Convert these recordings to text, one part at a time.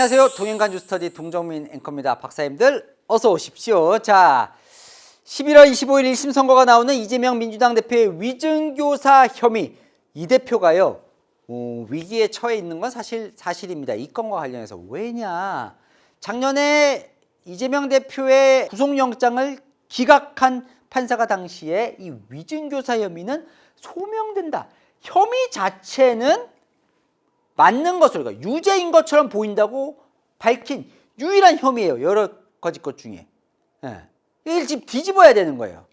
안녕하세요. 동행간주 스터디 동정민 앵커입니다. 박사님들 어서 오십시오. 자, 11월 25일 1심 선고가 나오는 이재명 민주당 대표의 위증교사 혐의, 이 대표가요 위기에 처해 있는 건 사실입니다. 이 건과 관련해서. 왜냐, 작년에 이재명 대표의 구속영장을 기각한 판사가 당시에 이 위증교사 혐의는 소명된다, 혐의 자체는 맞는 것으로, 그러니까 유죄인 것처럼 보인다고 밝힌 유일한 혐의예요. 여러 가지 것 중에. 이걸 지금 뒤집어야 되는 거예요.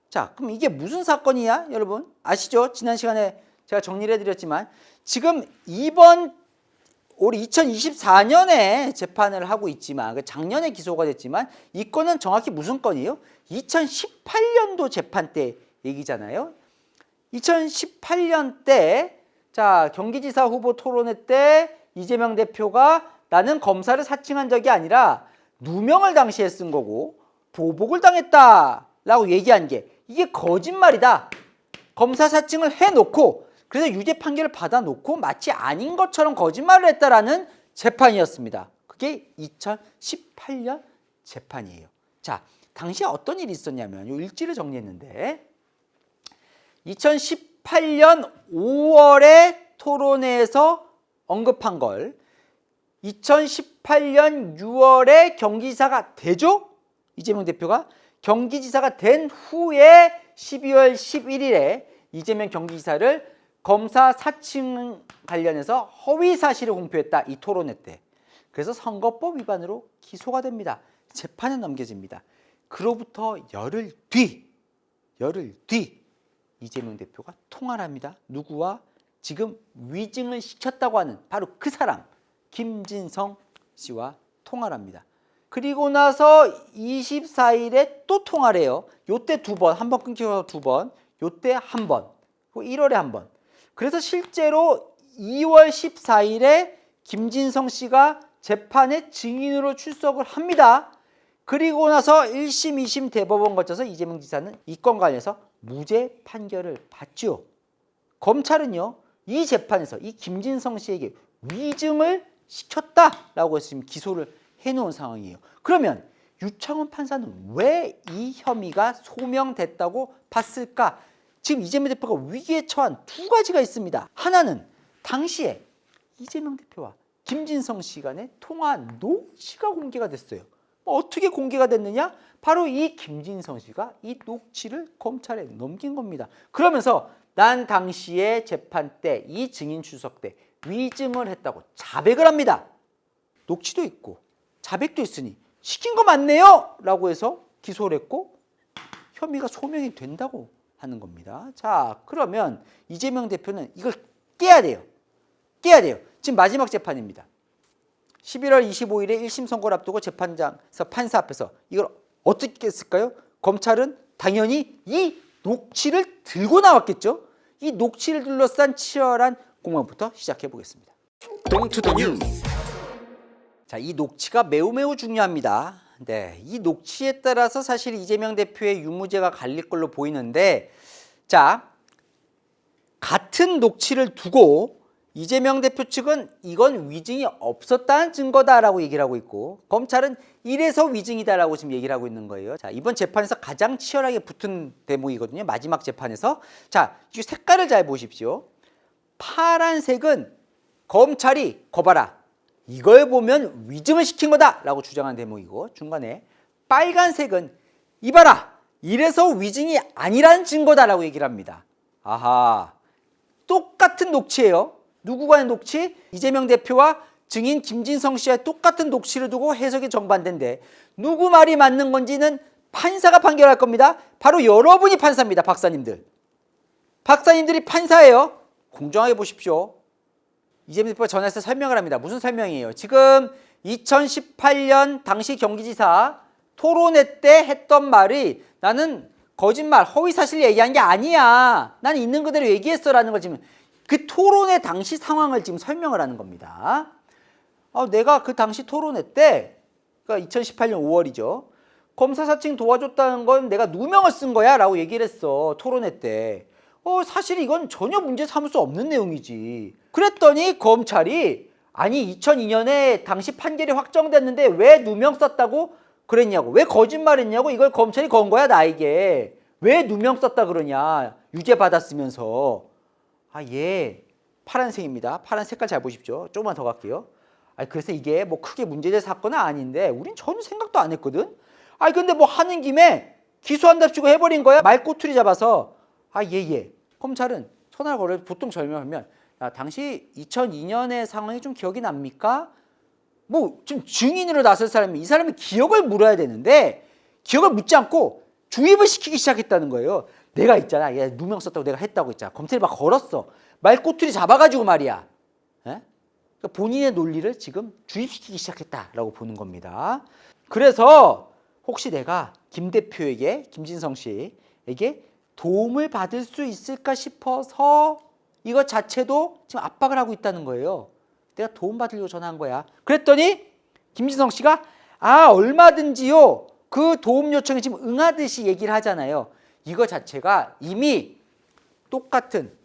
자, 그럼 이게 무슨 사건이야, 여러분? 아시죠? 지난 시간에 제가 정리를 해드렸지만, 지금 올해 2024년에 재판을 하고 있지만, 작년에 기소가 됐지만, 이 건은 정확히 무슨 건이에요? 2018년도 재판 때 얘기잖아요. 2018년 때, 자, 경기지사 후보 토론회 때 이재명 대표가 나는 검사를 사칭한 적이 아니라 누명을 당시에 쓴 거고 보복을 당했다라고 얘기한 게, 이게 거짓말이다, 검사 사칭을 해놓고 그래서 유죄 판결을 받아놓고 마치 아닌 것처럼 거짓말을 했다라는 재판이었습니다. 그게 2018년 재판이에요. 자, 당시에 어떤 일이 있었냐면, 이 일지를 정리했는데, 2018년 5월에 토론회에서 언급한 걸 2018년 6월에 경기지사가 되죠? 이재명 대표가 경기지사가 된 후에 12월 11일에 이재명 경기지사를 검사 사칭 관련해서 허위 사실을 공표했다, 이 토론회 때. 그래서 선거법 위반으로 기소가 됩니다. 재판에 넘겨집니다. 그로부터 열흘 뒤 이재명 대표가 통화를 합니다. 누구와? 지금 위증을 시켰다고 하는 바로 그 사람, 김진성 씨와 통화를 합니다. 그리고 나서 24일에 또 통화를 해요. 요때 두 번, 한 번 끊겨서 두 번, 요때 한 번, 1월에 한 번. 그래서 실제로 2월 14일에 김진성 씨가 재판에 증인으로 출석을 합니다. 그리고 나서 1심, 2심 대법원 거쳐서 이재명 지사는 이 건 관련해서 무죄 판결을 받죠. 검찰은요, 이 재판에서 이 김진성 씨에게 위증을 시켰다라고 지금 기소를 해놓은 상황이에요. 그러면 유창훈 판사는 왜 이 혐의가 소명됐다고 봤을까? 지금 이재명 대표가 위기에 처한 두 가지가 있습니다. 하나는 당시에 이재명 대표와 김진성 씨 간의 통화 녹취가 공개가 됐어요. 어떻게 공개가 됐느냐? 바로 이 김진성 씨가 이 녹취를 검찰에 넘긴 겁니다. 그러면서 난 당시에 재판 때, 이 증인 출석 때 위증을 했다고 자백을 합니다. 녹취도 있고 자백도 있으니 시킨 거 맞네요 라고 해서 기소를 했고 혐의가 소명이 된다고 하는 겁니다. 자, 그러면 이재명 대표는 이걸 깨야 돼요. 지금 마지막 재판입니다. 11월 25일에 1심 선고를 앞두고 재판장에서 판사 앞에서 이걸 어떻게 했을까요? 검찰은 당연히 이 녹취를 들고 나왔겠죠. 이 녹취를 둘러싼 치열한 공방부터 시작해 보겠습니다. 동투더 뉴스. 자, 이 녹취가 매우 중요합니다. 네, 이 녹취에 따라서 사실 이재명 대표의 유무죄가 갈릴 걸로 보이는데, 자, 같은 녹취를 두고 이재명 대표 측은 이건 위증이 없었다는 증거다라고 얘기를 하고 있고, 검찰은 이래서 위증이다라고 지금 얘기를 하고 있는 거예요. 자, 이번 재판에서 가장 치열하게 붙은 대목이거든요. 마지막 재판에서. 자, 이 색깔을 잘 보십시오. 파란색은 검찰이 거봐라, 이걸 보면 위증을 시킨 거다라고 주장한 대목이고, 중간에 빨간색은 이봐라, 이래서 위증이 아니라는 증거다라고 얘기를 합니다. 아하, 똑같은 녹취예요. 누구 간의 녹취? 이재명 대표와 증인 김진성 씨의 똑같은 녹취를 두고 해석이 정반대인데 누구 말이 맞는 건지는 판사가 판결할 겁니다. 바로 여러분이 판사입니다. 박사님들이 판사예요. 공정하게 보십시오. 이재명 대표가 전화해서 설명을 합니다. 무슨 설명이에요? 지금 2018년 당시 경기지사 토론회 때 했던 말이 나는 거짓말, 허위사실 얘기한 게 아니야, 난 있는 그대로 얘기했어라는 걸 지금 그 토론회 당시 상황을 지금 설명을 하는 겁니다. 내가 그 당시 토론회 때, 그러니까 2018년 5월이죠. 검사 사칭 도와줬다는 건 내가 누명을 쓴 거야 라고 얘기를 했어, 토론회 때. 사실 이건 전혀 문제 삼을 수 없는 내용이지. 그랬더니 검찰이 아니 2002년에 당시 판결이 확정됐는데 왜 누명 썼다고 그랬냐고. 왜 거짓말했냐고. 이걸 검찰이 건 거야 나에게. 왜 누명 썼다 그러냐. 유죄 받았으면서. 아, 예. 파란색입니다. 파란 색깔 잘 보십시오. 조금만 더 갈게요. 아, 그래서 이게 뭐 크게 문제될 사건은 아닌데 우린 전혀 생각도 안 했거든. 아, 근데 뭐 하는 김에 기소한답시고 해버린 거야. 말꼬투리 잡아서. 아, 예. 검찰은 전화 걸어 보통 설명하면 야, 당시 2002년의 상황이 좀 기억이 납니까? 뭐 좀 증인으로 나설 사람이 이 사람이 기억을 물어야 되는데 기억을 묻지 않고 주입을 시키기 시작했다는 거예요. 내가 있잖아. 얘 누명 썼다고 내가 했다고 있잖아. 검찰이 막 걸었어. 말꼬투리 잡아가지고 말이야. 예? 그러니까 본인의 논리를 지금 주입시키기 시작했다라고 보는 겁니다. 그래서 혹시 내가 김 대표에게 김진성 씨에게 도움을 받을 수 있을까 싶어서 이것 자체도 지금 압박을 하고 있다는 거예요. 내가 도움받으려고 전화한 거야. 그랬더니 김진성 씨가 얼마든지요. 그 도움 요청에 지금 응하듯이 얘기를 하잖아요. 이거 자체가 이미 똑같은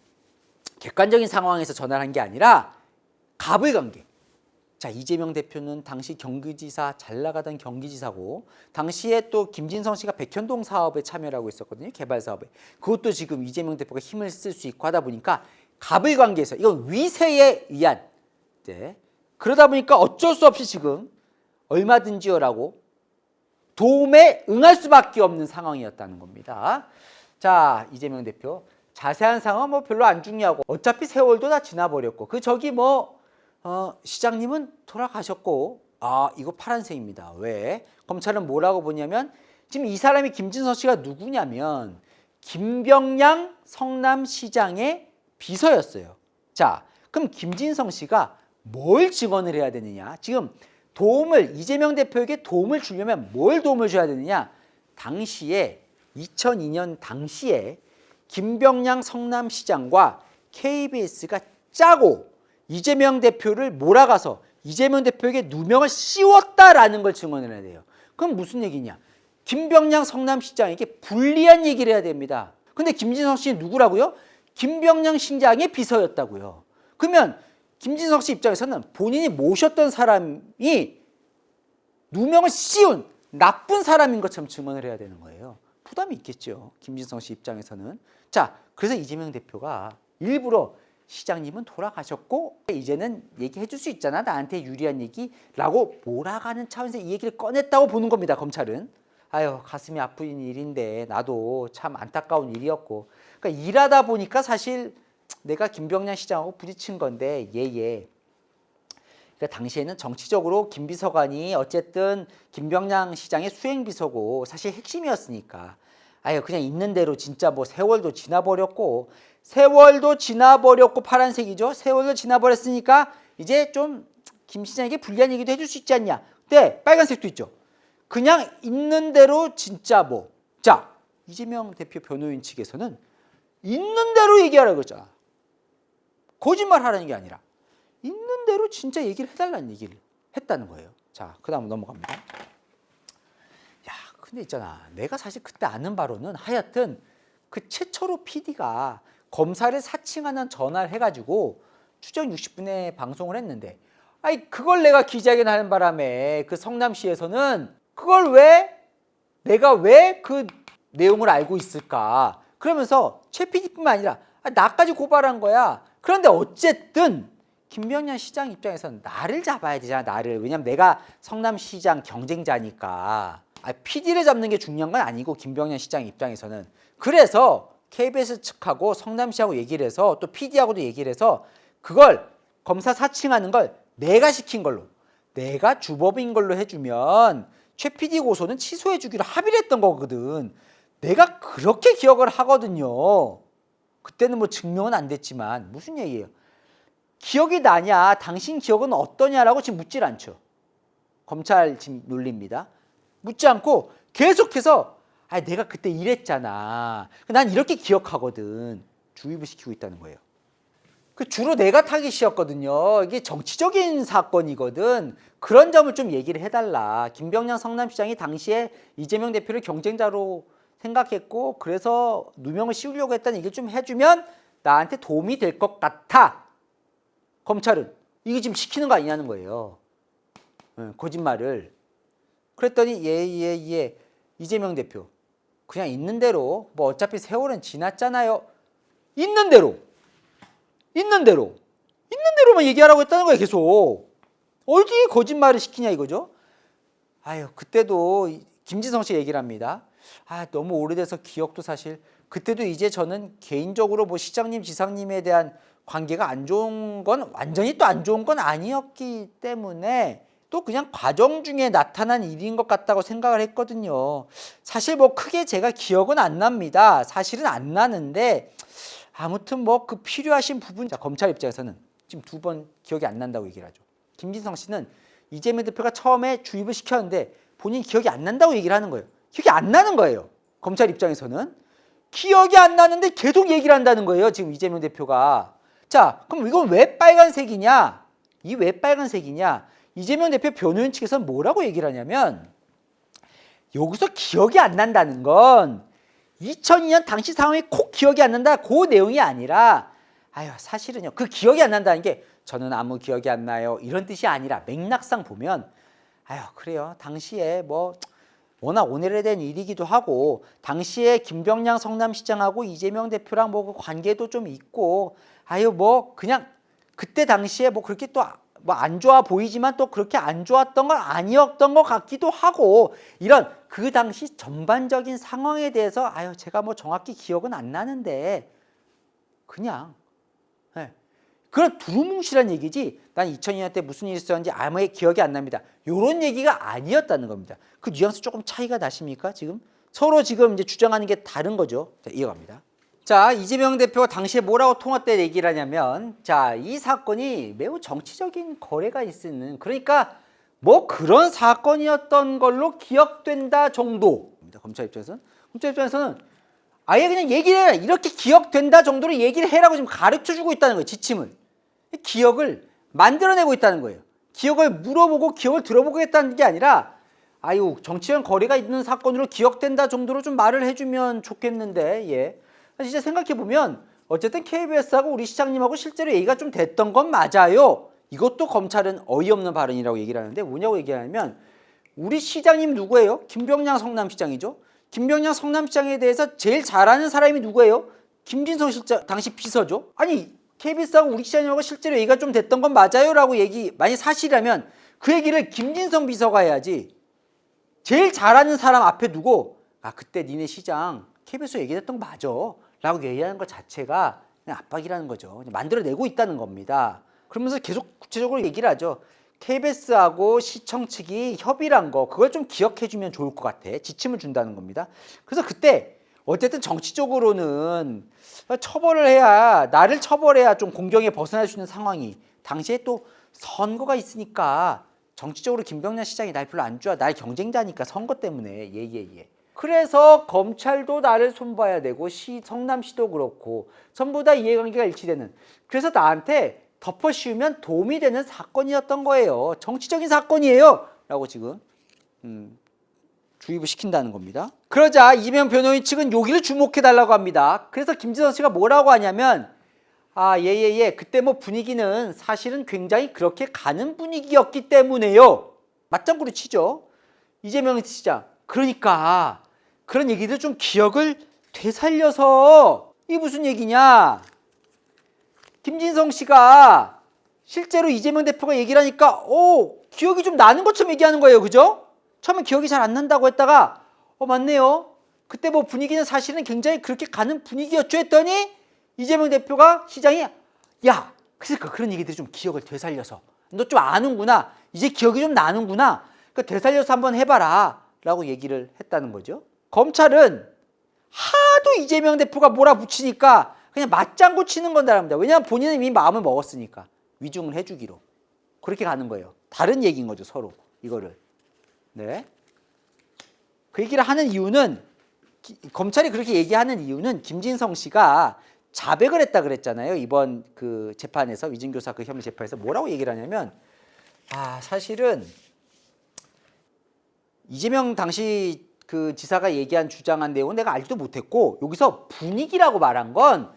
객관적인 상황에서 전화를 한 게 아니라 갑을관계. 자, 이재명 대표는 당시 경기지사, 잘 나가던 경기지사고 당시에 또 김진성 씨가 백현동 사업에 참여를 하고 있었거든요. 개발 사업에. 그것도 지금 이재명 대표가 힘을 쓸 수 있고 하다 보니까 갑을관계에서 이건 위세에 의한 그러다 보니까 어쩔 수 없이 지금 얼마든지요라고 도움에 응할 수밖에 없는 상황이었다는 겁니다. 자, 이재명 대표 자세한 상황은 뭐 별로 안 중요하고 어차피 세월도 다 지나버렸고 저기 시장님은 돌아가셨고 이거 파란색입니다. 왜? 검찰은 뭐라고 보냐면 지금 이 사람이 김진성 씨가 누구냐면 김병량 성남시장의 비서였어요. 자, 그럼 김진성 씨가 뭘 증언을 해야 되느냐? 지금 이재명 대표에게 도움을 주려면 뭘 도움을 줘야 되느냐? 당시에 2002년 당시에 김병량 성남시장과 KBS가 짜고 이재명 대표를 몰아가서 이재명 대표에게 누명을 씌웠다라는 걸 증언을 해야 돼요. 그럼 무슨 얘기냐? 김병량 성남시장에게 불리한 얘기를 해야 됩니다. 근데 김진성 씨는 누구라고요? 김병량 시장의 비서였다고요. 그러면 김진석 씨 입장에서는 본인이 모셨던 사람이 누명을 씌운 나쁜 사람인 것처럼 증언을 해야 되는 거예요. 부담이 있겠죠. 김진성 씨 입장에서는. 자, 그래서 이재명 대표가 일부러 시장님은 돌아가셨고 이제는 얘기해 줄 수 있잖아. 나한테 유리한 얘기라고 몰아가는 차원에서 이 얘기를 꺼냈다고 보는 겁니다. 검찰은. 아유, 가슴이 아픈 일인데 나도 참 안타까운 일이었고. 그러니까 일하다 보니까 사실 내가 김병량 시장하고 부딪힌 건데 그러니까 당시에는 정치적으로 김 비서관이 어쨌든 김병량 시장의 수행비서고 사실 핵심이었으니까 그냥 있는 대로 진짜 뭐 세월도 지나버렸고 파란색이죠. 세월도 지나버렸으니까 이제 좀 김 시장에게 불리한 얘기도 해줄 수 있지 않냐. 근데 빨간색도 있죠. 그냥 있는 대로 진짜 자, 이재명 대표 변호인 측에서는 있는 대로 얘기하라고 했잖아. 거짓말 하라는 게 아니라 있는 대로 진짜 얘기를 해달라는 얘기를 했다는 거예요. 자, 그 다음 넘어갑니다. 야, 근데 있잖아. 내가 사실 그때 아는 바로는 하여튼 그 최철호 PD가 검사를 사칭하는 전화를 해가지고 추정 60분에 방송을 했는데 그걸 내가 기자회견 하는 바람에 그 성남시에서는 그걸 내가 왜 그 내용을 알고 있을까? 그러면서 최 PD뿐만 아니라 나까지 고발한 거야. 그런데 어쨌든 김병량 시장 입장에서는 나를 잡아야 되잖아. 나를. 왜냐면 내가 성남시장 경쟁자니까. PD를 잡는 게 중요한 건 아니고 김병량 시장 입장에서는. 그래서 KBS 측하고 성남시하고 얘기를 해서 또 PD하고도 얘기를 해서 그걸 검사 사칭하는 걸 내가 시킨 걸로 내가 주법인 걸로 해주면 최 PD 고소는 취소해 주기로 합의를 했던 거거든. 내가 그렇게 기억을 하거든요. 그때는 뭐 증명은 안 됐지만 무슨 얘기예요? 기억이 나냐? 당신 기억은 어떠냐라고 지금 묻질 않죠. 검찰 지금 논리입니다. 묻지 않고 계속해서 내가 그때 이랬잖아. 난 이렇게 기억하거든. 주입을 시키고 있다는 거예요. 주로 내가 타깃이었거든요. 이게 정치적인 사건이거든. 그런 점을 좀 얘기를 해달라. 김병량 성남시장이 당시에 이재명 대표를 경쟁자로 생각했고 그래서 누명을 씌우려고 했다는 얘기를 좀 해주면 나한테 도움이 될 것 같아. 검찰은. 이거 지금 시키는 거 아니냐는 거예요. 거짓말을. 그랬더니 예. 이재명 대표 그냥 있는 대로 뭐 어차피 세월은 지났잖아요. 있는 대로만 얘기하라고 했다는 거예요. 계속. 어디 거짓말을 시키냐 이거죠. 아유, 그때도 김진성 씨 얘기를 합니다. 너무 오래돼서 기억도 사실 그때도 이제 저는 개인적으로 뭐 시장님, 지사님에 대한 관계가 안 좋은 건 완전히 또 안 좋은 건 아니었기 때문에 또 그냥 과정 중에 나타난 일인 것 같다고 생각을 했거든요. 사실 뭐 크게 제가 기억은 안 납니다. 사실은 안 나는데 아무튼 뭐 그 필요하신 부분, 자, 검찰 입장에서는 지금 2번 기억이 안 난다고 얘기를 하죠. 김진성 씨는 이재명 대표가 처음에 주입을 시켰는데 본인이 기억이 안 난다고 얘기를 하는 거예요. 기억이 안 나는 거예요. 검찰 입장에서는. 기억이 안 나는데 계속 얘기를 한다는 거예요. 지금 이재명 대표가. 자, 그럼 이건 왜 빨간색이냐? 이 왜 빨간색이냐? 이재명 대표 변호인 측에서는 뭐라고 얘기를 하냐면 여기서 기억이 안 난다는 건 2002년 당시 상황이 콕 기억이 안 난다 그 내용이 아니라 사실은요 그 기억이 안 난다는 게 저는 아무 기억이 안 나요 이런 뜻이 아니라 맥락상 보면 그래요 당시에 뭐 워낙 오래된 일이기도 하고 당시에 김병량 성남시장하고 이재명 대표랑 뭐 그 관계도 좀 있고 뭐 그냥 그때 당시에 뭐 그렇게 또 뭐 안 좋아 보이지만 또 그렇게 안 좋았던 건 아니었던 것 같기도 하고 이런 그 당시 전반적인 상황에 대해서 제가 뭐 정확히 기억은 안 나는데 그냥 그런 두루뭉실한 얘기지 난 2002년 때 무슨 일이 있었는지 아무 기억이 안 납니다. 이런 얘기가 아니었다는 겁니다. 그 뉘앙스 조금 차이가 나십니까? 지금 서로 지금 이제 주장하는 게 다른 거죠. 자, 이어갑니다. 자, 이재명 대표가 당시에 뭐라고 통화 때 얘기를 하냐면 자, 이 사건이 매우 정치적인 거래가 있는 그러니까 뭐 그런 사건이었던 걸로 기억된다 정도입니다. 검찰 입장에서는 아예 그냥 얘기를 해. 이렇게 기억된다 정도로 얘기를 해라고 지금 가르쳐주고 있다는 거예요. 지침을. 기억을 만들어내고 있다는 거예요. 기억을 물어보고 기억을 들어보겠다는 게 아니라 정치적 거래가 있는 사건으로 기억된다 정도로 좀 말을 해주면 좋겠는데 예. 진짜 생각해보면 어쨌든 KBS하고 우리 시장님하고 실제로 얘기가 좀 됐던 건 맞아요. 이것도 검찰은 어이없는 발언이라고 얘기를 하는데 뭐냐고 얘기하냐면 우리 시장님 누구예요? 김병량 성남시장이죠. 김병량 성남시장에 대해서 제일 잘 아는 사람이 누구예요? 김진성 실장 당시 비서죠. 아니 KBS하고 우리 시장님하고 실제로 얘기가 좀 됐던 건 맞아요? 라고 얘기 만약 사실이라면 그 얘기를 김진성 비서가 해야지. 제일 잘 아는 사람 앞에 두고 그때 니네 시장 KBS 얘기했던 거 맞아 라고 얘기하는 것 자체가 그냥 압박이라는 거죠. 만들어내고 있다는 겁니다. 그러면서 계속 구체적으로 얘기를 하죠. KBS하고 시청 측이 협의란 거 그걸 좀 기억해주면 좋을 것 같아. 지침을 준다는 겁니다. 그래서 그때 어쨌든 정치적으로는 처벌을 해야 나를 처벌해야 좀 공경에 벗어날 수 있는 상황이 당시에 또 선거가 있으니까 정치적으로 김병량 시장이 날 별로 안 좋아. 날 경쟁자니까 선거 때문에 예. 그래서 검찰도 나를 손봐야 되고 성남시도 그렇고 전부 다 이해관계가 일치되는 그래서 나한테 덮어씌우면 도움이 되는 사건이었던 거예요. 정치적인 사건이에요 라고 지금 주입을 시킨다는 겁니다. 그러자 이재명 변호인 측은 여기를 주목해달라고 합니다. 그래서 김진성 씨가 뭐라고 하냐면 예. 그때 뭐 분위기는 사실은 굉장히 그렇게 가는 분위기였기 때문에요. 맞장구를 치죠. 이재명 시장. 그러니까 그런 얘기들 좀 기억을 되살려서 이게 무슨 얘기냐. 김진성 씨가 실제로 이재명 대표가 얘기를 하니까 기억이 좀 나는 것처럼 얘기하는 거예요. 그죠? 처음에 기억이 잘 안 난다고 했다가 맞네요. 그때 뭐 분위기는 사실은 굉장히 그렇게 가는 분위기였죠 했더니 이재명 대표가 시장이 그러니까 그런 얘기들이 좀 기억을 되살려서 너 좀 아는구나. 이제 기억이 좀 나는구나. 그러니까 되살려서 한번 해봐라 라고 얘기를 했다는 거죠. 검찰은 하도 이재명 대표가 몰아붙이니까 그냥 맞장구 치는 건다랍니다. 왜냐하면 본인은 이미 마음을 먹었으니까 위중을 해주기로 그렇게 가는 거예요. 다른 얘기인 거죠 서로 이거를. 네. 그 얘기를 하는 이유는 검찰이 그렇게 얘기하는 이유는 김진성 씨가 자백을 했다 그랬잖아요. 이번 그 재판에서 위증교사 그 혐의 재판에서 뭐라고 얘기를 하냐면 사실은 이재명 당시 그 지사가 얘기한 주장한 내용은 내가 알지도 못했고 여기서 분위기라고 말한 건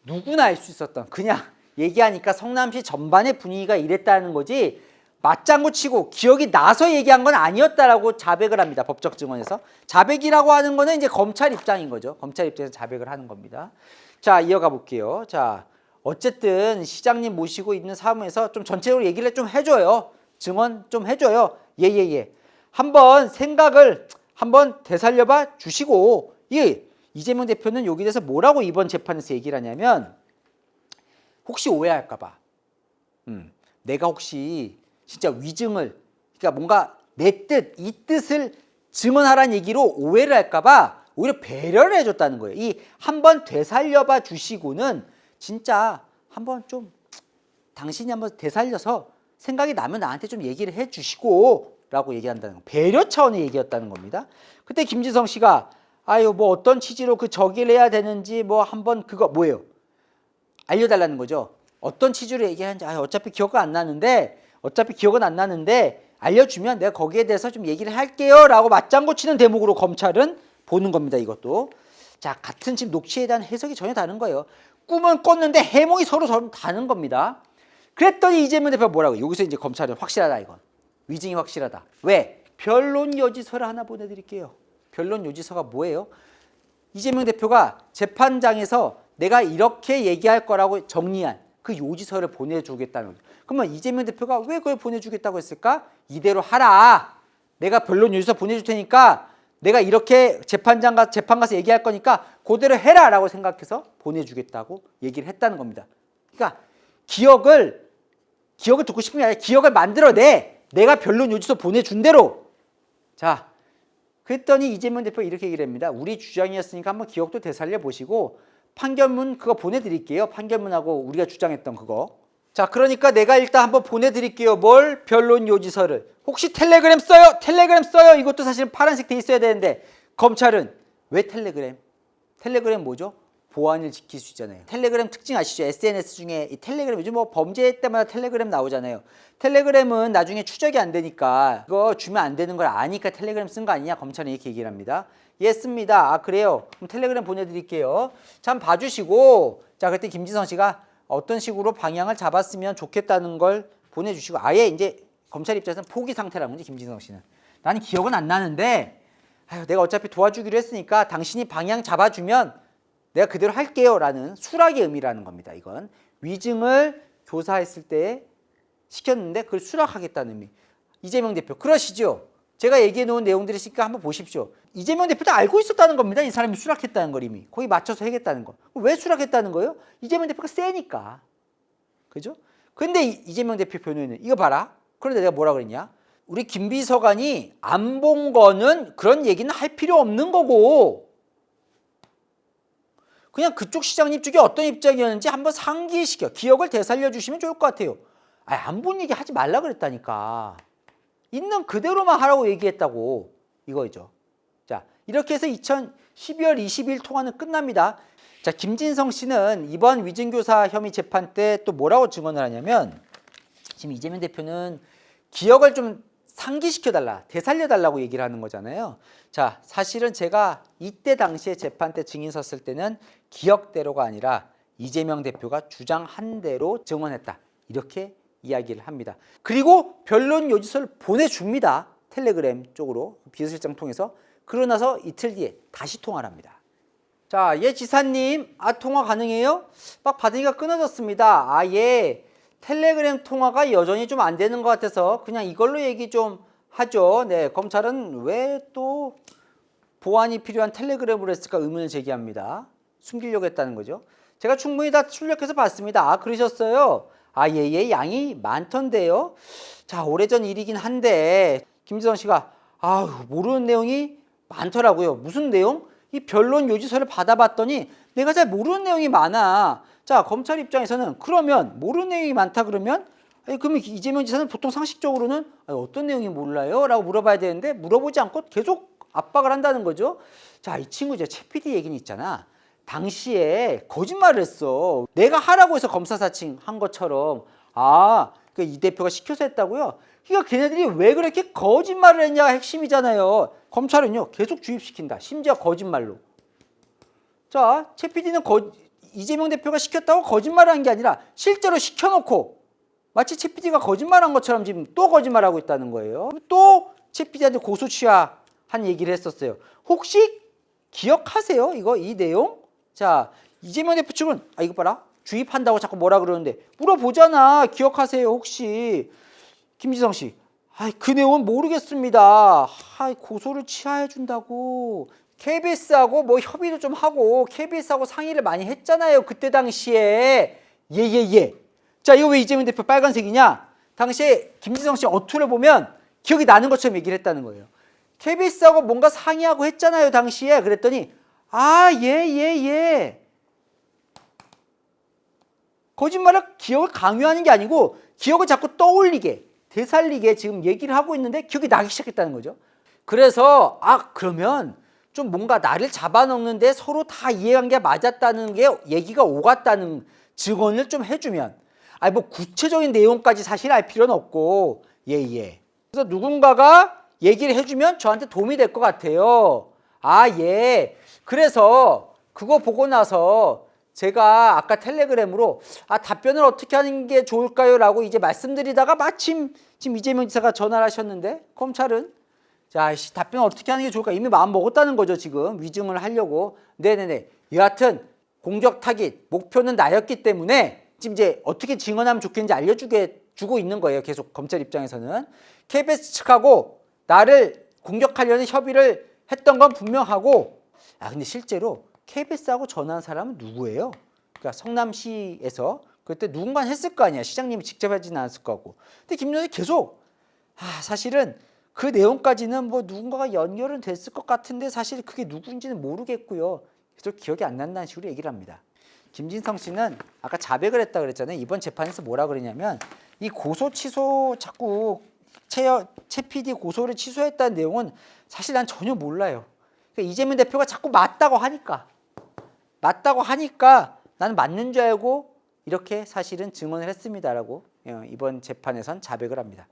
누구나 알 수 있었던 그냥 얘기하니까 성남시 전반의 분위기가 이랬다는 거지 맞장구 치고 기억이 나서 얘기한 건 아니었다라고 자백을 합니다. 법적 증언에서. 자백이라고 하는 거는 이제 검찰 입장인 거죠. 검찰 입장에서 자백을 하는 겁니다. 자, 이어가 볼게요. 자, 어쨌든 시장님 모시고 있는 사무에서 좀 전체적으로 얘기를 좀 해줘요. 증언 좀 해줘요. 예. 한번 생각을 한번 되살려봐 주시고, 이재명 대표는 여기 대해서 뭐라고 이번 재판에서 얘기를 하냐면, 혹시 오해할까봐, 내가 혹시 진짜 위증을, 그러니까 뭔가 내 뜻, 이 뜻을 증언하라는 얘기로 오해를 할까봐 오히려 배려를 해줬다는 거예요. 이 한번 되살려봐 주시고는 진짜 한번 좀 당신이 한번 되살려서 생각이 나면 나한테 좀 얘기를 해 주시고 라고 얘기한다는 거. 배려 차원의 얘기였다는 겁니다. 그때 김지성 씨가 아유 뭐 어떤 취지로 그 저기를 해야 되는지 뭐 한번 그거 뭐예요? 알려달라는 거죠. 어떤 취지로 얘기하는지 어차피 기억은 안 나는데 알려주면 내가 거기에 대해서 좀 얘기를 할게요 라고 맞장구 치는 대목으로 검찰은 보는 겁니다. 이것도. 자, 같은 지금 녹취에 대한 해석이 전혀 다른 거예요. 꿈은 꿨는데 해몽이 서로 다른 겁니다. 그랬더니 이재명 대표가 뭐라고? 여기서 이제 검찰은 확실하다 이건. 위증이 확실하다. 왜? 변론 요지서를 하나 보내드릴게요. 변론 요지서가 뭐예요? 이재명 대표가 재판장에서 내가 이렇게 얘기할 거라고 정리한 그 요지서를 보내주겠다는 거죠. 그러면 이재명 대표가 왜 그걸 보내주겠다고 했을까? 이대로 하라. 내가 변론 요지서 보내줄 테니까 내가 이렇게 재판 가서 얘기할 거니까 그대로 해라 라고 생각해서 보내주겠다고 얘기를 했다는 겁니다. 그러니까 기억을 듣고 싶은 게 아니라 기억을 만들어내. 내가 변론 요지서 보내준 대로. 자, 그랬더니 이재명 대표가 이렇게 얘기를 합니다. 우리 주장이었으니까 한번 기억도 되살려 보시고 판결문 그거 보내드릴게요. 판결문하고 우리가 주장했던 그거. 자, 그러니까 내가 일단 한번 보내드릴게요. 뭘? 변론 요지서를. 혹시 텔레그램 써요? 이것도 사실 파란색 돼 있어야 되는데 검찰은 왜 텔레그램? 텔레그램 뭐죠? 보안을 지킬 수 있잖아요. 텔레그램 특징 아시죠? SNS 중에 이 텔레그램 요즘 뭐 범죄 때마다 텔레그램 나오잖아요. 텔레그램은 나중에 추적이 안 되니까 이거 주면 안 되는 걸 아니까 텔레그램 쓴 거 아니냐? 검찰은 이렇게 얘기를 합니다. 예, 씁니다. 아, 그래요? 그럼 텔레그램 보내드릴게요. 참 봐주시고, 자, 그때 김지성 씨가 어떤 식으로 방향을 잡았으면 좋겠다는 걸 보내주시고, 아예 이제 검찰 입장에서는 포기 상태라는 거지, 김지성 씨는. 나는 기억은 안 나는데, 내가 어차피 도와주기로 했으니까 당신이 방향 잡아주면 내가 그대로 할게요 라는 수락의 의미라는 겁니다. 이건 위증을 교사했을 때 시켰는데 그걸 수락하겠다는 의미. 이재명 대표 그러시죠? 제가 얘기해 놓은 내용들이 있으니까 한번 보십시오. 이재명 대표도 알고 있었다는 겁니다. 이 사람이 수락했다는 걸 이미. 거기 맞춰서 하겠다는 거. 왜 수락했다는 거예요? 이재명 대표가 세니까. 그죠? 근데 이재명 대표 변호인은 이거 봐라. 그런데 내가 뭐라 그랬냐? 우리 김 비서관이 안 본 거는 그런 얘기는 할 필요 없는 거고 그냥 그쪽 시장님 쪽이 어떤 입장이었는지 한번 상기시켜 기억을 되살려 주시면 좋을 것 같아요. 안 본 얘기 하지 말라 그랬다니까. 있는 그대로만 하라고 얘기했다고 이거죠. 자, 이렇게 해서 12월 20일 통화는 끝납니다. 자, 김진성 씨는 이번 위증교사 혐의 재판 때 또 뭐라고 증언을 하냐면 지금 이재명 대표는 기억을 좀 상기시켜달라, 되살려달라고 얘기를 하는 거잖아요. 자, 사실은 제가 이때 당시에 재판 때 증인 섰을 때는 기억대로가 아니라 이재명 대표가 주장한 대로 증언했다. 이렇게 이야기를 합니다. 그리고 변론 요지서를 보내줍니다. 텔레그램 쪽으로 비서실장 통해서. 그러고 나서 이틀 뒤에 다시 통화를 합니다. 자, 예 지사님, 통화 가능해요? 막 받으니까 끊어졌습니다. 예. 텔레그램 통화가 여전히 좀 안 되는 것 같아서 그냥 이걸로 얘기 좀 하죠. 네, 검찰은 왜 또 보안이 필요한 텔레그램으로 했을까 의문을 제기합니다. 숨기려고 했다는 거죠. 제가 충분히 다 출력해서 봤습니다. 그러셨어요? 예, 양이 많던데요. 자, 오래전 일이긴 한데 김지성 씨가 모르는 내용이 많더라고요. 무슨 내용? 이 변론 요지서를 받아봤더니 내가 잘 모르는 내용이 많아. 자, 검찰 입장에서는 그러면 모르는 내용이 많다 그러면 그러면 이재명 지사는 보통 상식적으로는 어떤 내용이 몰라요? 라고 물어봐야 되는데 물어보지 않고 계속 압박을 한다는 거죠. 자, 이 친구 이제 최 PD 얘기는 있잖아. 당시에 거짓말을 했어. 내가 하라고 해서 검사 사칭 한 것처럼 이 대표가 시켜서 했다고요? 그러니까 걔네들이 왜 그렇게 거짓말을 했냐가 핵심이잖아요. 검찰은요 계속 주입시킨다. 심지어 거짓말로. 자, 최 PD는 이재명 대표가 시켰다고 거짓말한 게 아니라 실제로 시켜놓고 마치 최 PD가 거짓말한 것처럼 지금 또 거짓말하고 있다는 거예요. 또 최 PD한테 고소 취하한 얘기를 했었어요. 혹시 기억하세요? 이 내용? 자, 이재명 대표 측은 이거 봐라. 주입한다고 자꾸 뭐라 그러는데 물어보잖아. 기억하세요? 혹시 김지성 씨. 그 내용은 모르겠습니다. 고소를 취하해 준다고. KBS하고 뭐 협의도 좀 하고 KBS하고 상의를 많이 했잖아요. 그때 당시에. 예. 자, 이거 왜 이재명 대표 빨간색이냐? 당시에 김지성 씨 어투를 보면 기억이 나는 것처럼 얘기를 했다는 거예요. KBS하고 뭔가 상의하고 했잖아요. 당시에. 그랬더니 예. 거짓말을 기억을 강요하는 게 아니고 기억을 자꾸 떠올리게 되살리게 지금 얘기를 하고 있는데 기억이 나기 시작했다는 거죠. 그래서 그러면 좀 뭔가 나를 잡아먹는데 서로 다 이해한 게 맞았다는 게 얘기가 오갔다는 증언을 좀 해주면 뭐 구체적인 내용까지 사실 알 필요는 없고 예. 그래서 누군가가 얘기를 해주면 저한테 도움이 될 것 같아요. 예. 그래서 그거 보고 나서 제가 아까 텔레그램으로 답변을 어떻게 하는 게 좋을까요? 라고 이제 말씀드리다가 마침 지금 이재명 지사가 전화를 하셨는데 검찰은 답변을 어떻게 하는 게 좋을까? 이미 마음 먹었다는 거죠. 지금 위증을 하려고. 네네네. 여하튼 공격 타깃 목표는 나였기 때문에 지금 이제 어떻게 증언하면 좋겠는지 알려주고 있는 거예요. 계속 검찰 입장에서는. KBS 측하고 나를 공격하려는 협의를 했던 건 분명하고 근데 실제로 KBS하고 전화한 사람은 누구예요? 그러니까 성남시에서 그때 누군가 했을 거 아니야. 시장님이 직접 하지는 않았을 거고. 근데 김여정이 계속 사실은 그 내용까지는 뭐 누군가가 연결은 됐을 것 같은데 사실 그게 누군지는 모르겠고요. 계속 기억이 안 난다는 식으로 얘기를 합니다. 김진성 씨는 아까 자백을 했다 그랬잖아요. 이번 재판에서 뭐라 그러냐면 이 고소 취소 자꾸 최 PD 고소를 취소했다는 내용은 사실 난 전혀 몰라요. 그러니까 이재명 대표가 자꾸 맞다고 하니까 나는 맞는 줄 알고 이렇게 사실은 증언을 했습니다라고 이번 재판에선 자백을 합니다.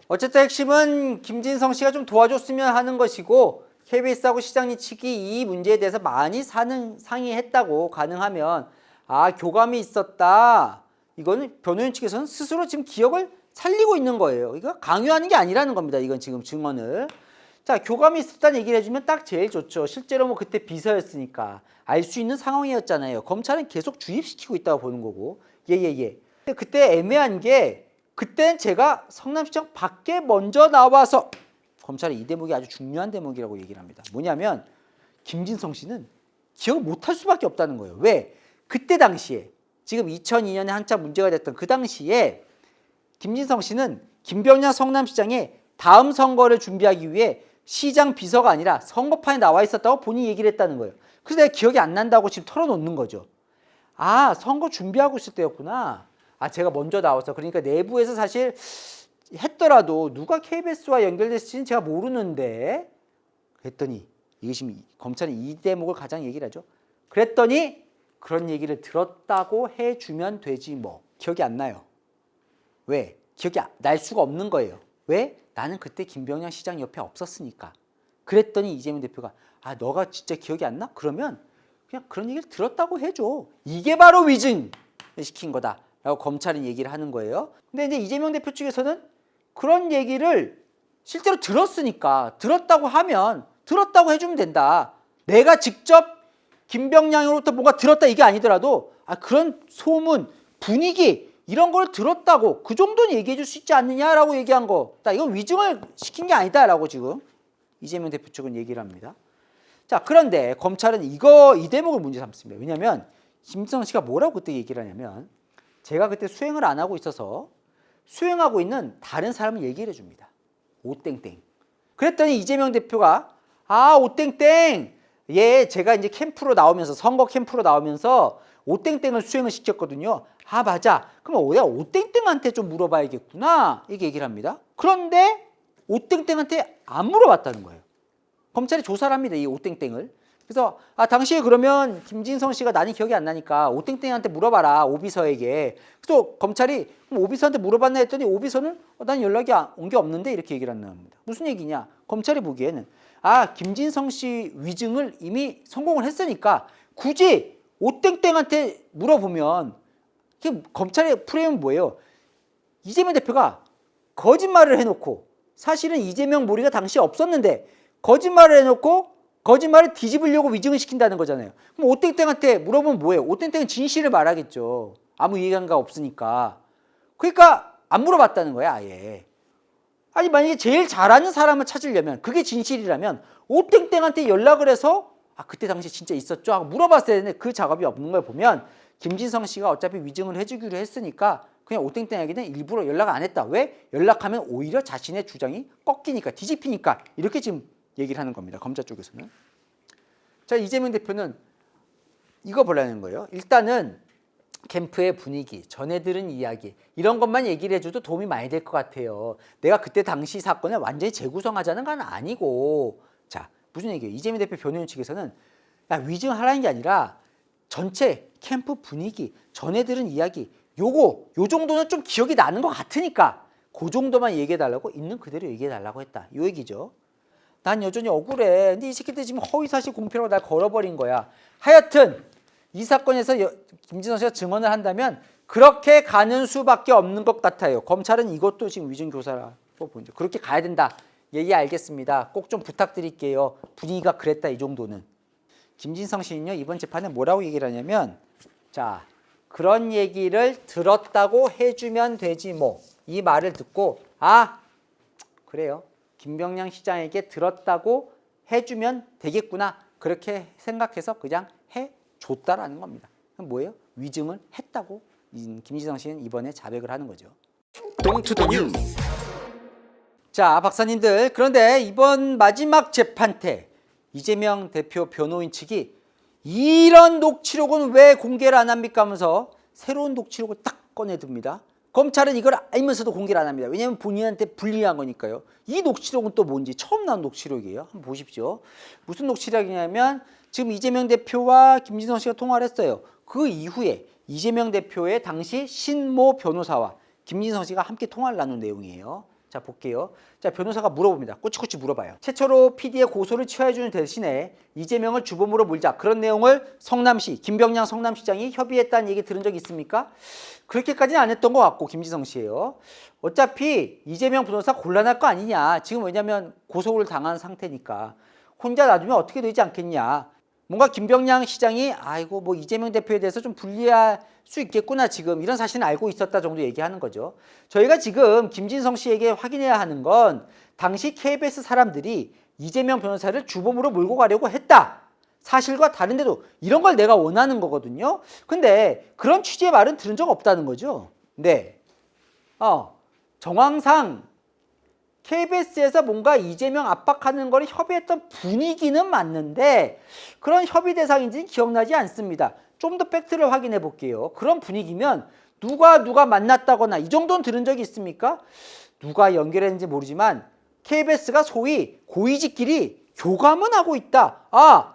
어쨌든 핵심은 김진성 씨가 좀 도와줬으면 하는 것이고 KBS하고 시장님 측이 이 문제에 대해서 많이 상의했다고 가능하면 교감이 있었다. 이거는 변호인 측에서는 스스로 지금 기억을 살리고 있는 거예요. 이거 강요하는 게 아니라는 겁니다. 이건 지금 증언을. 자, 교감이 있었다는 얘기를 해주면 딱 제일 좋죠. 실제로 뭐 그때 비서였으니까 알 수 있는 상황이었잖아요. 검찰은 계속 주입시키고 있다고 보는 거고. 예. 근데 그때 애매한 게 그땐 제가 성남시장 밖에 먼저 나와서 검찰의 이 대목이 아주 중요한 대목이라고 얘기를 합니다. 뭐냐면 김진성 씨는 기억을 못할 수밖에 없다는 거예요. 왜? 그때 당시에 지금 2002년에 한참 문제가 됐던 그 당시에 김진성 씨는 김병량 성남시장의 다음 선거를 준비하기 위해 시장 비서가 아니라 선거판에 나와 있었다고 본인이 얘기를 했다는 거예요. 그래서 내가 기억이 안 난다고 지금 털어놓는 거죠. 선거 준비하고 있을 때였구나. 제가 먼저 나와서. 그러니까 내부에서 사실 했더라도 누가 KBS와 연결됐을지는 제가 모르는데 그랬더니 이게 지금 검찰이 이 대목을 가장 얘기를 하죠. 그랬더니 그런 얘기를 들었다고 해주면 되지 뭐. 기억이 안 나요. 왜? 기억이 날 수가 없는 거예요. 왜? 나는 그때 김병량 시장 옆에 없었으니까. 그랬더니 이재명 대표가 너가 진짜 기억이 안 나? 그러면 그냥 그런 얘기를 들었다고 해줘. 이게 바로 위증 시킨 거다라고 검찰은 얘기를 하는 거예요. 근데 이제 이재명 대표 측에서는 그런 얘기를 실제로 들었으니까 들었다고 하면 들었다고 해주면 된다. 내가 직접 김병량으로부터 뭔가 들었다 이게 아니더라도 그런 소문, 분위기 이런 걸 들었다고 그 정도는 얘기해 줄 수 있지 않느냐라고 얘기한 거. 이건 위증을 시킨 게 아니다라고 지금 이재명 대표 측은 얘기를 합니다. 자, 그런데 검찰은 이 대목을 문제 삼습니다. 왜냐하면 김진성 씨가 뭐라고 그때 얘기를 하냐면 제가 그때 수행을 안 하고 있어서 수행하고 있는 다른 사람을 얘기를 해줍니다. 오땡땡. 그랬더니 이재명 대표가 오땡땡. 제가 이제 캠프로 나오면서 선거 캠프로 나오면서 오땡땡을 수행을 시켰거든요. 맞아. 그럼 내가 오땡땡한테 좀 물어봐야겠구나. 이렇게 얘기를 합니다. 그런데 오땡땡한테 안 물어봤다는 거예요. 검찰이 조사를 합니다. 이 오땡땡을. 그래서 당시에 그러면 김진성 씨가 나는 기억이 안 나니까 오땡땡한테 물어봐라. 오비서에게. 그래서 검찰이 그럼 오비서한테 물어봤나 했더니 오비서는 난 연락이 온 게 없는데 이렇게 얘기를 합니다. 무슨 얘기냐. 검찰이 보기에는 김진성 씨 위증을 이미 성공을 했으니까 굳이 오땡땡한테 물어보면 검찰의 프레임은 뭐예요? 이재명 대표가 거짓말을 해놓고 사실은 이재명 몰이가 당시 없었는데 거짓말을 해놓고 거짓말을 뒤집으려고 위증을 시킨다는 거잖아요. 그럼 오땡땡한테 물어보면 뭐예요? 오땡땡은 진실을 말하겠죠. 아무 이해관계가 없으니까. 그러니까 안 물어봤다는 거야, 아예. 아니 만약에 제일 잘하는 사람을 찾으려면 그게 진실이라면 오땡땡한테 연락을 해서 그때 당시 진짜 있었죠? 하고 물어봤어야 되는데 그 작업이 없는 걸 보면 김진성 씨가 어차피 위증을 해주기로 했으니까 그냥 오땡땡에게는 일부러 연락 안 했다. 왜? 연락하면 오히려 자신의 주장이 꺾이니까 뒤집히니까 이렇게 지금 얘기를 하는 겁니다. 검찰 쪽에서는. 자, 이재명 대표는 이거 보려는 거예요. 일단은 캠프의 분위기, 전해 들은 이야기 이런 것만 얘기를 해줘도 도움이 많이 될 것 같아요. 내가 그때 당시 사건을 완전히 재구성하자는 건 아니고 자 무슨 얘기예요? 이재명 대표 변호인 측에서는 위증하라는 게 아니라 전체 캠프 분위기, 전해 들은 이야기 요 정도는 좀 기억이 나는 것 같으니까 그 정도만 얘기해달라고 있는 그대로 얘기해달라고 했다. 요 얘기죠. 난 여전히 억울해. 근데 이 새끼들 지금 허위사실 공표라고 날 걸어버린 거야. 하여튼 이 사건에서 김진성 씨가 증언을 한다면 그렇게 가는 수밖에 없는 것 같아요. 검찰은 이것도 지금 위증교사라고 보죠. 그렇게 가야 된다. 얘기 알겠습니다. 꼭 좀 부탁드릴게요. 분위기가 그랬다 이 정도는. 김진성 씨는요 이번 재판에 뭐라고 얘기를 하냐면 자 그런 얘기를 들었다고 해주면 되지 뭐 이 말을 듣고 그래요. 김병량 시장에게 들었다고 해주면 되겠구나 그렇게 생각해서 그냥 해줬다라는 겁니다. 그럼 뭐예요? 위증을 했다고 김진성 씨는 이번에 자백을 하는 거죠. 자 박사님들 그런데 이번 마지막 재판 때 이재명 대표 변호인 측이 이런 녹취록은 왜 공개를 안 합니까 하면서 새로운 녹취록을 딱 꺼내듭니다. 검찰은 이걸 알면서도 공개를 안 합니다. 왜냐하면 본인한테 불리한 거니까요. 이 녹취록은 또 뭔지 처음 나온 녹취록이에요. 한번 보십시오. 무슨 녹취록이냐면 지금 이재명 대표와 김진성 씨가 통화를 했어요. 그 이후에 이재명 대표의 당시 신모 변호사와 김진성 씨가 함께 통화를 나눈 내용이에요. 자 볼게요. 자 변호사가 물어봅니다. 꼬치꼬치 물어봐요. 최초로 PD의 고소를 취하해주는 대신에 이재명을 주범으로 몰자 그런 내용을 성남시 김병량 성남시장이 협의했다는 얘기 들은 적 있습니까? 그렇게까지는 안 했던 것 같고 김진성 씨예요. 어차피 이재명 변호사 곤란할 거 아니냐. 지금 왜냐면 고소를 당한 상태니까 혼자 놔두면 어떻게 되지 않겠냐. 뭔가 김병량 시장이 뭐 이재명 대표에 대해서 좀 불리할 수 있겠구나 지금 이런 사실은 알고 있었다 정도 얘기하는 거죠. 저희가 지금 김진성 씨에게 확인해야 하는 건 당시 KBS 사람들이 이재명 변호사를 주범으로 몰고 가려고 했다. 사실과 다른데도 이런 걸 내가 원하는 거거든요. 근데 그런 취지의 말은 들은 적 없다는 거죠. 네. 정황상 KBS에서 뭔가 이재명 압박하는 걸 협의했던 분위기는 맞는데 그런 협의 대상인지는 기억나지 않습니다. 좀 더 팩트를 확인해 볼게요. 그런 분위기면 누가 만났다거나 이 정도는 들은 적이 있습니까? 누가 연결했는지 모르지만 KBS가 소위 고위직끼리 교감은 하고 있다.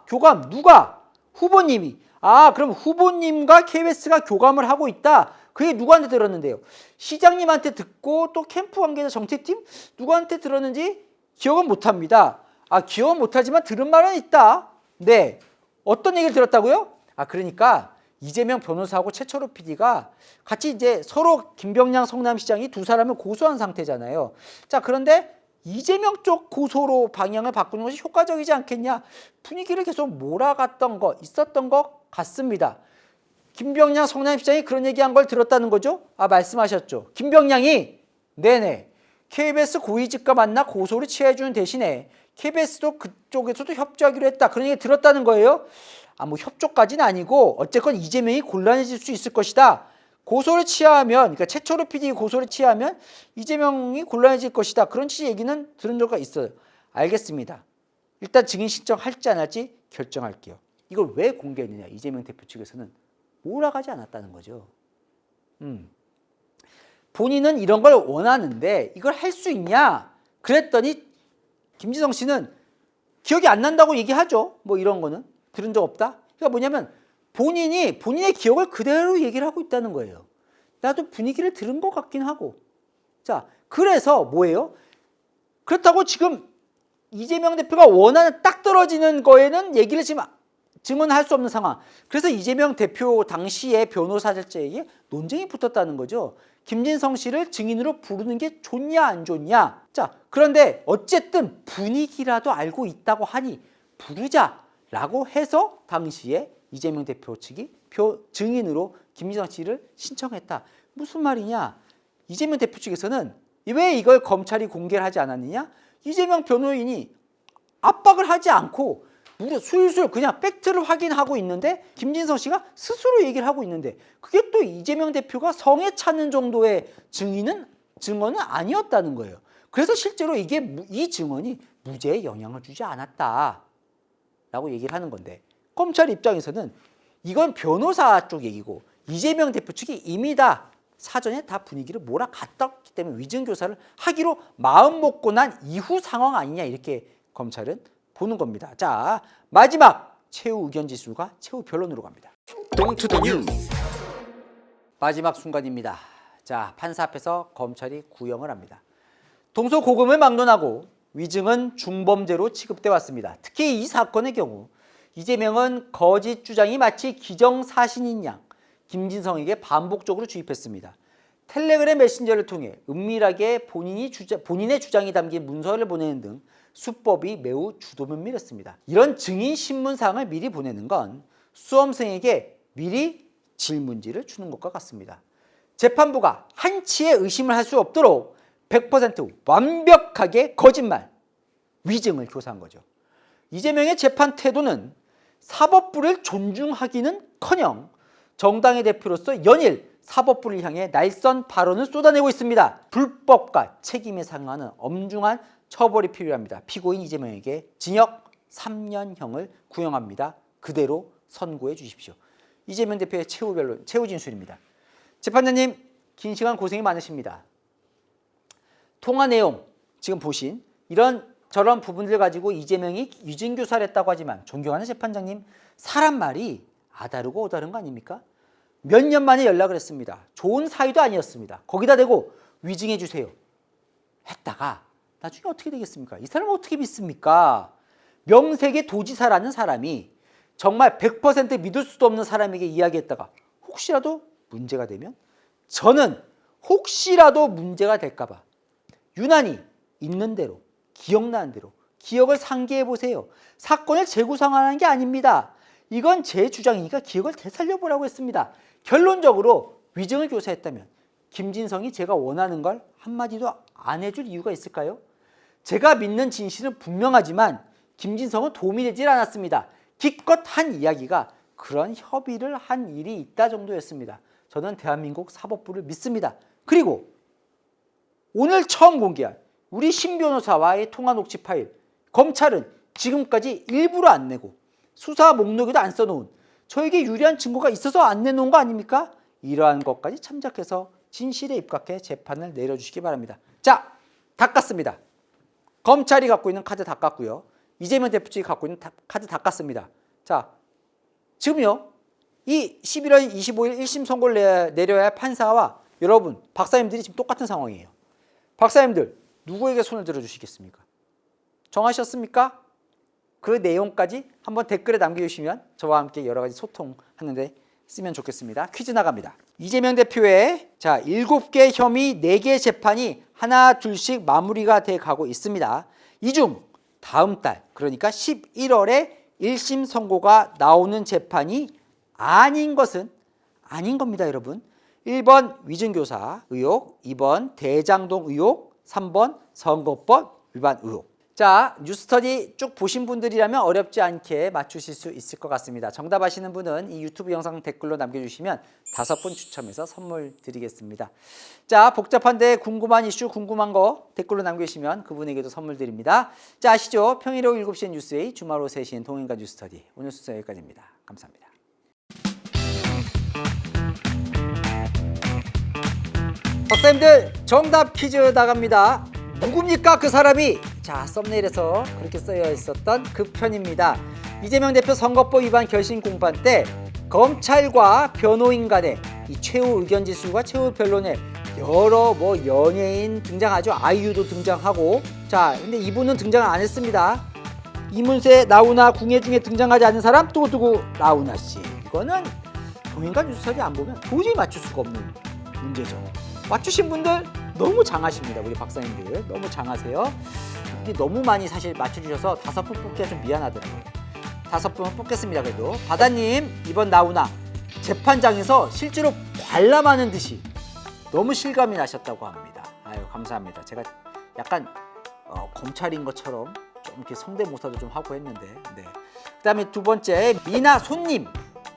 교감 누가? 후보님이. 그럼 후보님과 KBS가 교감을 하고 있다. 그게 누구한테 들었는데요? 시장님한테 듣고 또 캠프 관계자 정책팀 누구한테 들었는지 기억은 못합니다. 기억은 못하지만 들은 말은 있다. 네. 어떤 얘기를 들었다고요? 그러니까 이재명 변호사하고 최철호 PD가 같이 이제 서로 김병량 성남시장이 두 사람을 고소한 상태잖아요. 자, 그런데 이재명 쪽 고소로 방향을 바꾸는 것이 효과적이지 않겠냐? 분위기를 계속 몰아갔던 거 있었던 것 같습니다. 김병량 성남시장이 그런 얘기한 걸 들었다는 거죠? 말씀하셨죠. 김병량이 네네 KBS 고위직과 만나 고소를 취해주는 대신에 KBS도 그쪽에서도 협조하기로 했다. 그런 얘기 들었다는 거예요. 뭐 협조까지는 아니고 어쨌건 이재명이 곤란해질 수 있을 것이다. 고소를 취하면 그러니까 최철호 PD 고소를 취하면 이재명이 곤란해질 것이다. 그런 취지 얘기는 들은 적이 있어요. 알겠습니다. 일단 증인 신청할지 안 할지 결정할게요. 이걸 왜 공개했느냐. 이재명 대표 측에서는 몰아가지 않았다는 거죠. 본인은 이런 걸 원하는데 이걸 할 수 있냐? 그랬더니 김진성 씨는 기억이 안 난다고 얘기하죠. 뭐 이런 거는 들은 적 없다. 그러니까 뭐냐면 본인이 본인의 기억을 그대로 얘기를 하고 있다는 거예요. 나도 분위기를 들은 것 같긴 하고. 자, 그래서 뭐예요? 그렇다고 지금 이재명 대표가 원하는 딱 떨어지는 거에는 얘기를 지금 증언할 수 없는 상황. 그래서 이재명 대표 당시에 변호사들에게 논쟁이 붙었다는 거죠. 김진성 씨를 증인으로 부르는 게 좋냐 안 좋냐. 자, 그런데 어쨌든 분위기라도 알고 있다고 하니 부르자라고 해서 당시에 이재명 대표 측이 증인으로 김진성 씨를 신청했다. 무슨 말이냐? 이재명 대표 측에서는 왜 이걸 검찰이 공개를 하지 않았느냐? 이재명 변호인이 압박을 하지 않고 무려 술술 그냥 팩트를 확인하고 있는데 김진성 씨가 스스로 얘기를 하고 있는데 그게 또 이재명 대표가 성에 차는 정도의 증언은 아니었다는 거예요. 그래서 실제로 이 증언이 무죄에 영향을 주지 않았다라고 얘기를 하는 건데 검찰 입장에서는 이건 변호사 쪽 얘기고 이재명 대표 측이 이미 다 사전에 다 분위기를 몰아갔기 때문에 위증교사를 하기로 마음 먹고 난 이후 상황 아니냐 이렇게 검찰은 보는 겁니다. 자, 마지막 최후 의견 지수가 최후 변론으로 갑니다. 동투더 뉴스. 마지막 순간입니다. 자, 판사 앞에서 검찰이 구형을 합니다. 동서고금을 막론하고 위증은 중범죄로 취급돼 왔습니다. 특히 이 사건의 경우 이재명은 거짓 주장이 마치 기정사실인 양 김진성에게 반복적으로 주입했습니다. 텔레그램 메신저를 통해 은밀하게 본인의 주장이 담긴 문서를 보내는 등 수법이 매우 주도면밀했습니다. 이런 증인 신문사항을 미리 보내는 건 수험생에게 미리 질문지를 주는 것과 같습니다. 재판부가 한치의 의심을 할 수 없도록 100% 완벽하게 거짓말, 위증을 교사한 거죠. 이재명의 재판 태도는 사법부를 존중하기는커녕 정당의 대표로서 연일 사법부를 향해 날선 발언을 쏟아내고 있습니다. 불법과 책임에 상응하는 엄중한 처벌이 필요합니다. 피고인 이재명에게 징역 3년형을 구형합니다. 그대로 선고해 주십시오. 이재명 대표의 최후 진술입니다. 재판장님, 긴 시간 고생이 많으십니다. 통화 내용 지금 보신 저런 부분들 가지고 이재명이 위증교사를 했다고 하지만 존경하는 재판장님, 사람 말이 아다르고 오다른 거 아닙니까? 몇 년 만에 연락을 했습니다. 좋은 사이도 아니었습니다. 거기다 대고 위증해 주세요 했다가 나중에 어떻게 되겠습니까? 이 사람을 어떻게 믿습니까? 명색의 도지사라는 사람이 정말 100% 믿을 수도 없는 사람에게 이야기했다가 혹시라도 문제가 되면 저는 혹시라도 문제가 될까 봐 유난히 있는 대로 기억나는 대로 기억을 상기해 보세요. 사건을 재구성하는 게 아닙니다. 이건 제 주장이니까 기억을 되살려보라고 했습니다. 결론적으로 위증을 교사했다면 김진성이 제가 원하는 걸 한마디도 안 해줄 이유가 있을까요? 제가 믿는 진실은 분명하지만 김진성은 도움이 되질 않았습니다. 기껏 한 이야기가 그런 협의를 한 일이 있다 정도였습니다. 저는 대한민국 사법부를 믿습니다. 그리고 오늘 처음 공개한 우리 신 변호사와의 통화 녹취 파일, 검찰은 지금까지 일부러 안 내고 수사 목록에도 안 써놓은 저에게 유리한 증거가 있어서 안 내놓은 거 아닙니까? 이러한 것까지 참작해서 진실에 입각해 재판을 내려주시기 바랍니다. 자, 다 깠습니다. 검찰이 갖고 있는 카드 다 깠고요. 이재명 대표 측이 갖고 있는 카드 다 깠습니다. 자, 지금요. 이 11월 25일 1심 선고를 내려야 할 판사와 여러분, 박사님들이 지금 똑같은 상황이에요. 박사님들, 누구에게 손을 들어주시겠습니까? 정하셨습니까? 그 내용까지 한번 댓글에 남겨주시면 저와 함께 여러 가지 소통하는데 쓰면 좋겠습니다. 퀴즈 나갑니다. 이재명 대표의 7개 혐의 4개 재판이 하나 둘씩 마무리가 돼 가고 있습니다. 이 중 다음 달 그러니까 11월에 1심 선고가 나오는 재판이 아닌 것은 아닌 겁니다, 여러분. 1번 위증교사 의혹, 2번 대장동 의혹, 3번 선거법 위반 의혹. 자, 뉴스터디 쭉 보신 분들이라면 어렵지 않게 맞추실 수 있을 것 같습니다. 정답 아시는 분은 이 유튜브 영상 댓글로 남겨주시면 5분 추첨해서 선물 드리겠습니다. 자, 복잡한데 궁금한 이슈, 궁금한 거 댓글로 남겨주시면 그분에게도 선물 드립니다. 자, 아시죠? 평일 오후 7시엔 뉴스웨이, 주말 오후 3시엔 동행과 뉴스터디. 오늘 순서 여기까지입니다. 감사합니다. 박사님들, 정답 퀴즈 나갑니다. 누굽니까 그 사람이? 자, 썸네일에서 그렇게 쓰여 있었던 그 편입니다. 이재명 대표 선거법 위반 결심 공판 때 검찰과 변호인 간의 이 최후 의견 지수와 최후 변론에 여러 연예인 등장하죠. 아이유도 등장하고. 자, 근데 이분은 등장을 안 했습니다. 이문세, 나훈아, 궁예 중에 등장하지 않는 사람 두구두구 나훈아 씨. 이거는 동인과 뉴스터디 안 보면 도저히 맞출 수가 없는 문제죠. 맞추신 분들 너무 장하십니다. 우리 박사님들 너무 장하세요. 이게 너무 많이 사실 맞춰주셔서 5분 뽑기가 좀 미안하더라고요. 5분 뽑겠습니다. 그래도 바다님 이번 나훈아 재판장에서 실제로 관람하는 듯이 너무 실감이 나셨다고 합니다. 아유 감사합니다. 제가 약간 검찰인 것처럼 좀 이렇게 성대모사도 좀 하고 했는데. 네. 그다음에 두 번째 미나 손님.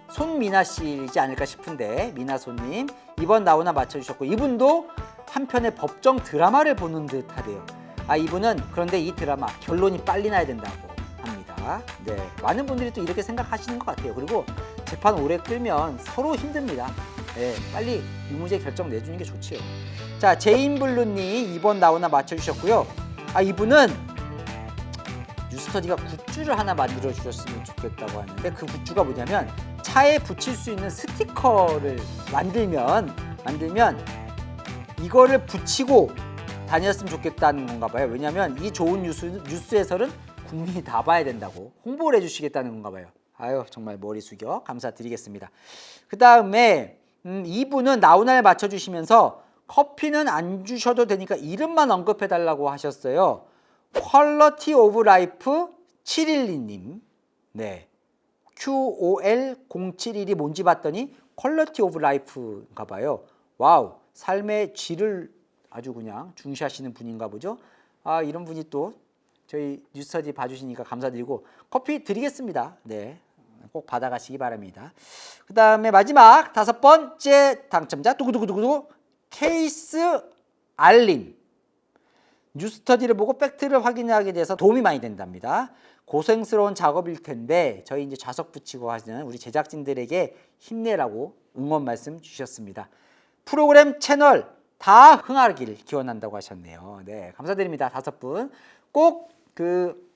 손미나 씨이지 않을까 싶은데 미나 손님 이번 나훈아 맞춰주셨고 이분도 한편의 법정 드라마를 보는 듯하대요. 이분은 그런데 이 드라마 결론이 빨리 나야 된다고 합니다. 네, 많은 분들이 또 이렇게 생각하시는 것 같아요. 그리고 재판 오래 끌면 서로 힘듭니다. 네, 빨리 유무죄 결정 내주는 게 좋지요. 자, 제인블루님 이번 나훈아 맞춰주셨고요. 이분은 뉴스터디가 굿즈를 하나 만들어 주셨으면 좋겠다고 하는데 그 굿즈가 뭐냐면 차에 붙일 수 있는 스티커를 만들면 이거를 붙이고 다녔으면 좋겠다는 건가 봐요. 왜냐하면 이 좋은 뉴스 해설은 국민이 다 봐야 된다고 홍보를 해주시겠다는 건가 봐요. 아유 정말 머리 숙여 감사드리겠습니다. 그 다음에 이분은 나훈아를 맞춰주시면서 커피는 안 주셔도 되니까 이름만 언급해달라고 하셨어요. 퀄러티 오브 라이프 712님. 네. QOL071이 뭔지 봤더니 퀄러티 오브 라이프인가 봐요. 와우. 삶의 질을 아주 그냥 중시하시는 분인가 보죠. 이런 분이 또 저희 뉴스터디 봐주시니까 감사드리고 커피 드리겠습니다. 네. 꼭 받아가시기 바랍니다. 그 다음에 마지막 5번째 당첨자 두구두구두구 케이스 알림. 뉴스터디를 보고 팩트를 확인하게 돼서 도움이 많이 된답니다. 고생스러운 작업일 텐데 저희 이제 좌석 붙이고 하시는 우리 제작진들에게 힘내라고 응원 말씀 주셨습니다. 프로그램 채널 다 흥하길 기원한다고 하셨네요. 네, 감사드립니다. 5분 꼭 그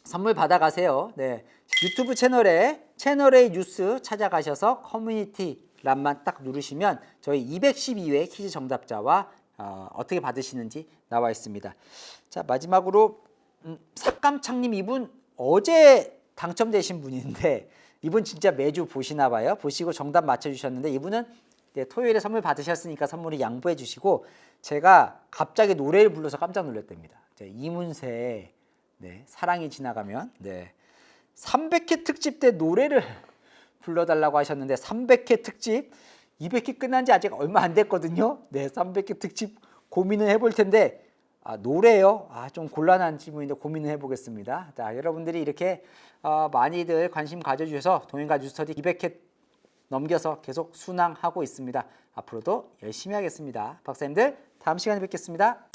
선물 받아가세요. 네, 유튜브 채널의 뉴스 찾아가셔서 커뮤니티 란만 딱 누르시면 저희 212회 퀴즈 정답자와 어떻게 받으시는지 나와 있습니다. 자 마지막으로 삭감창님 이분 어제 당첨되신 분인데 이분 진짜 매주 보시나 봐요. 보시고 정답 맞춰주셨는데 이분은 토요일에 선물 받으셨으니까 선물을 양보해 주시고 제가 갑자기 노래를 불러서 깜짝 놀랐답니다. 이문세 사랑이 지나가면 300회 특집 때 노래를 불러달라고 하셨는데 300회 특집 200회 끝난 지 아직 얼마 안 됐거든요. 300회 특집 고민을 해볼 텐데 노래요? 좀 곤란한 질문인데 고민을 해보겠습니다. 자, 여러분들이 이렇게 많이들 관심 가져주셔서 동행가 뉴스터디 200회 넘겨서 계속 순항하고 있습니다. 앞으로도 열심히 하겠습니다. 박사님들 다음 시간에 뵙겠습니다.